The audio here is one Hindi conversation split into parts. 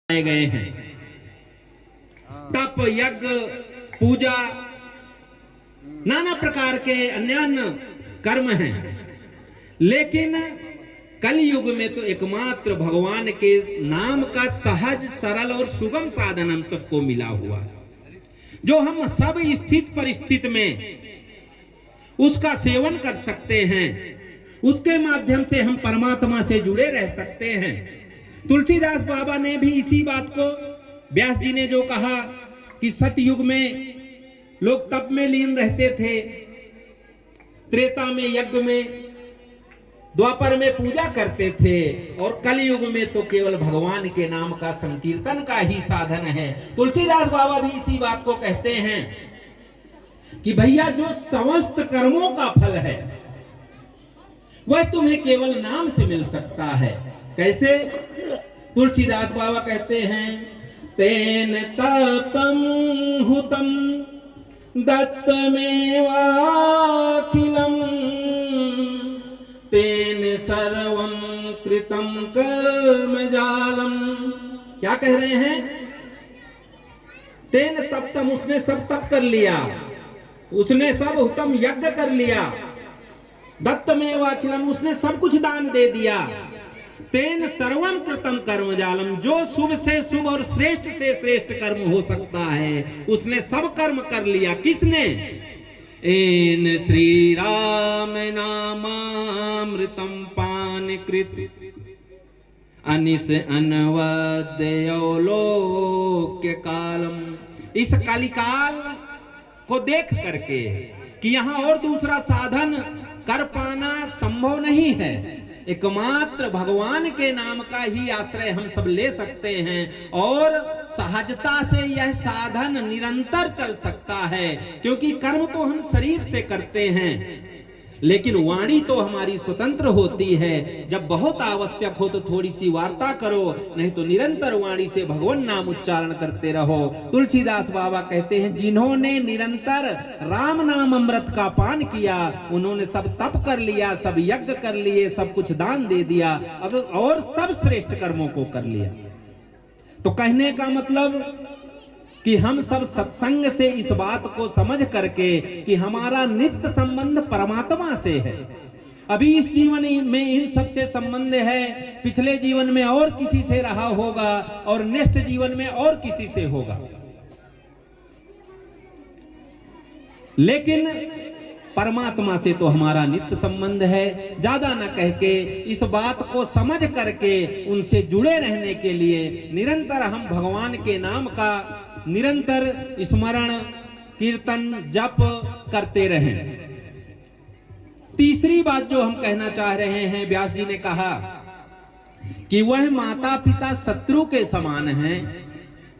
गए हैं। तप, यज्ञ, पूजा, नाना प्रकार के अन्य कर्म हैं, लेकिन कलयुग में तो एकमात्र भगवान के नाम का सहज, सरल और सुगम साधन हम सबको मिला हुआ, जो हम सब स्थित परिस्थिति में उसका सेवन कर सकते हैं। उसके माध्यम से हम परमात्मा से जुड़े रह सकते हैं। तुलसीदास बाबा ने भी इसी बात को, व्यास जी ने जो कहा कि सतयुग में लोग तप में लीन रहते थे, त्रेता में यज्ञ में, द्वापर में पूजा करते थे, और कलयुग में तो केवल भगवान के नाम का संकीर्तन का ही साधन है। तुलसीदास बाबा भी इसी बात को कहते हैं कि भैया जो समस्त कर्मों का फल है वह तुम्हें केवल नाम से मिल सकता है। कैसे? तुलसीदास बाबा कहते हैं, तेन तपम हुतम दत्तमेवाखिलम तेन सर्वं कृतं कर्मजालम। क्या कह रहे हैं? तेन तप्तम, उसने सब तप कर लिया, उसने सब हुतम यज्ञ कर लिया, दत्तमेवाखिलम, उसने सब कुछ दान दे दिया, तेन सर्वं कृतं कर्मजालम, जो शुभ से शुभ और श्रेष्ठ से श्रेष्ठ कर्म हो सकता है उसने सब कर्म कर लिया। किसने? एन श्री राम नामामृतम पान कृत अनिस अनवद्यो लोक्य कालम। इस कालिकाल को देख करके कि यहाँ और दूसरा साधन कर पाना संभव नहीं है, एकमात्र भगवान के नाम का ही आश्रय हम सब ले सकते हैं, और सहजता से यह साधन निरंतर चल सकता है। क्योंकि कर्म तो हम शरीर से करते हैं, लेकिन वाणी तो हमारी स्वतंत्र होती है। जब बहुत आवश्यक हो तो थोड़ी सी वार्ता करो, नहीं तो निरंतर वाणी से भगवान नाम उच्चारण करते रहो। तुलसीदास बाबा कहते हैं, जिन्होंने निरंतर राम नाम अमृत का पान किया, उन्होंने सब तप कर लिया, सब यज्ञ कर लिए, सब कुछ दान दे दिया, और सब श्रेष्ठ कर्मों को कर लिया। तो कहने का मतलब कि हम सब सत्संग से इस बात को समझ करके कि हमारा नित्य संबंध परमात्मा से है। अभी इस जीवन में इन सब से संबंध है, पिछले जीवन में और किसी से रहा होगा, और नेक्स्ट जीवन में और किसी से होगा, लेकिन परमात्मा से तो हमारा नित्य संबंध है। ज्यादा न कह के इस बात को समझ करके उनसे जुड़े रहने के लिए निरंतर हम भगवान के नाम का निरंतर स्मरण, कीर्तन, जप करते रहें। तीसरी बात जो हम कहना चाह रहे हैं, व्यास जी ने कहा कि वह माता पिता शत्रु के समान हैं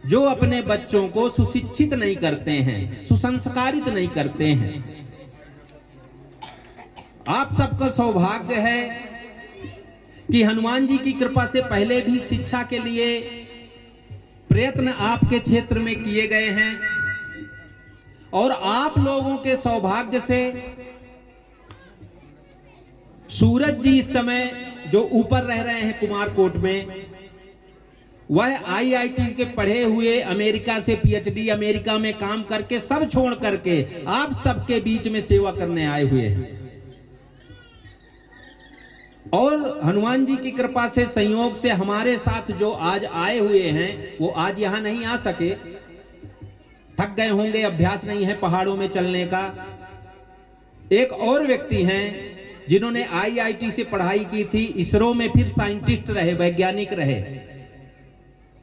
जो अपने बच्चों को सुशिक्षित नहीं करते हैं, सुसंस्कारित नहीं करते हैं। आप सबका सौभाग्य है कि हनुमान जी की कृपा से पहले भी शिक्षा के लिए प्रयत्न आपके क्षेत्र में किए गए हैं, और आप लोगों के सौभाग्य से सूरज जी इस समय जो ऊपर रह रहे हैं कुमारकोट में, वह IIT के पढ़े हुए, अमेरिका से PhD, अमेरिका में काम करके सब छोड़ करके आप सबके बीच में सेवा करने आए हुए हैं। और हनुमान जी की कृपा से, संयोग से हमारे साथ जो आज आए हुए हैं वो आज यहाँ नहीं आ सके, थक गए होंगे, अभ्यास नहीं है पहाड़ों में चलने का। एक और व्यक्ति हैं जिन्होंने IIT से पढ़ाई की थी, इसरो में फिर साइंटिस्ट रहे, वैज्ञानिक रहे,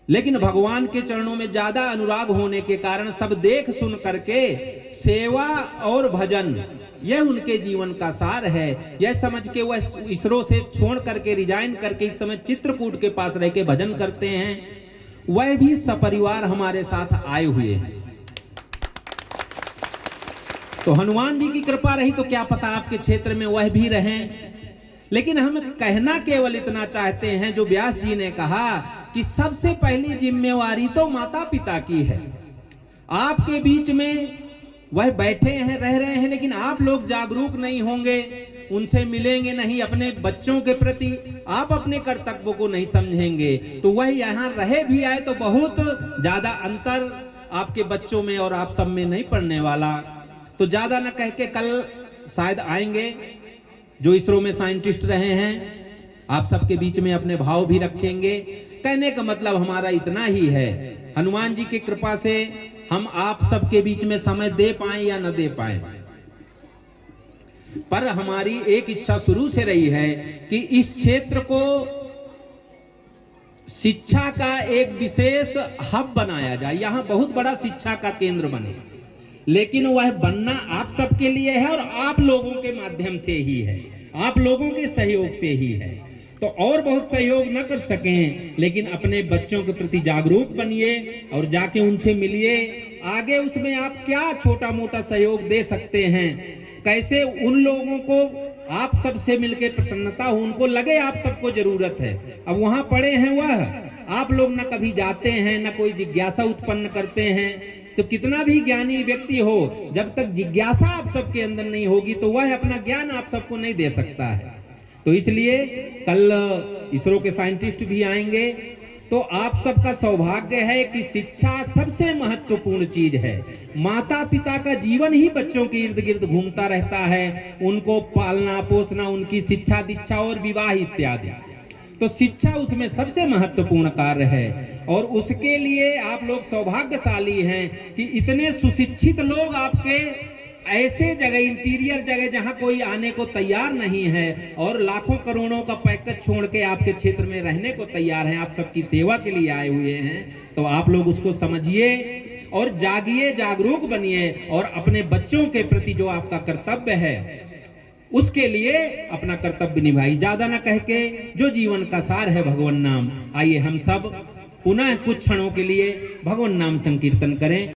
लेकिन भगवान के चरणों में ज्यादा अनुराग होने के कारण सब देख सुन करके सेवा और भजन, यह उनके जीवन का सार है। यह समझ के वह इसरो से छोड़ करके, रिजाइन करके इस समय चित्रकूट के पास रह के भजन करते हैं। वह भी सपरिवार हमारे साथ आए हुए हैं। तो हनुमान जी की कृपा रही तो क्या पता आपके क्षेत्र में वह भी रहें। लेकिन हम कहना केवल इतना चाहते हैं, जो व्यास जी ने कहा कि सबसे पहली जिम्मेवारी तो माता पिता की है। आपके बीच में वह बैठे हैं, रह रहे हैं, लेकिन आप लोग जागरूक नहीं होंगे उनसे मिलेंगे नहीं, अपने बच्चों के प्रति आप अपने कर्तव्यों को नहीं समझेंगे, तो वह यहाँ रहे भी आए तो बहुत ज्यादा अंतर आपके बच्चों में और आप सब में नहीं पड़ने वाला। तो ज्यादा न कह के कल शायद आएंगे जो इसरो में साइंटिस्ट रहे हैं, आप सबके बीच में अपने भाव भी रखेंगे। कहने का मतलब हमारा इतना ही है, हनुमान जी की कृपा से हम आप सबके बीच में समय दे पाए या न दे पाए, पर हमारी एक इच्छा शुरू से रही है कि इस क्षेत्र को शिक्षा का एक विशेष हब बनाया जाए, यहां बहुत बड़ा शिक्षा का केंद्र बने, लेकिन वह बनना आप सबके लिए है और आप लोगों के माध्यम से ही है, आप लोगों के सहयोग से ही है। तो और बहुत सहयोग न कर सकें, लेकिन अपने बच्चों के प्रति जागरूक बनिए और जाके उनसे मिलिए। आगे उसमें आप क्या छोटा मोटा सहयोग दे सकते हैं, कैसे उन लोगों को आप सबसे मिलकर प्रसन्नता हो, उनको लगे आप सबको जरूरत है। अब वहां पड़े हैं वह, आप लोग न कभी जाते हैं न कोई जिज्ञासा उत्पन्न करते हैं। तो कितना भी ज्ञानी व्यक्ति हो, जब तक जिज्ञासा आप सबके अंदर नहीं होगी तो वह अपना ज्ञान आप सबको नहीं दे सकता है। तो इसलिए कल इसरो के साइंटिस्ट भी आएंगे, तो आप सबका सौभाग्य है कि शिक्षा सबसे महत्वपूर्ण चीज है। माता पिता का जीवन ही बच्चों के इर्द गिर्द घूमता रहता है, उनको पालना पोसना, उनकी शिक्षा दीक्षा और विवाह इत्यादि। तो शिक्षा उसमें सबसे महत्वपूर्ण कार्य है और उसके लिए आप लोग सौभाग्यशाली हैं कि इतने सुशिक्षित लोग आपके ऐसे जगह, इंटीरियर जगह जहां कोई आने को तैयार नहीं है और लाखों करोड़ों का पैकेज छोड़ के आपके क्षेत्र में रहने को तैयार हैं, आप सबकी सेवा के लिए आए हुए हैं। तो आप लोग उसको समझिए और जागिए, जागरूक बनिए और अपने बच्चों के प्रति जो आपका कर्तव्य है उसके लिए अपना कर्तव्य निभाइए। ज्यादा ना कह के जो जीवन का सार है भगवान नाम, आइए हम सब पुनः कुछ क्षणों के लिए भगवान नाम संकीर्तन करें।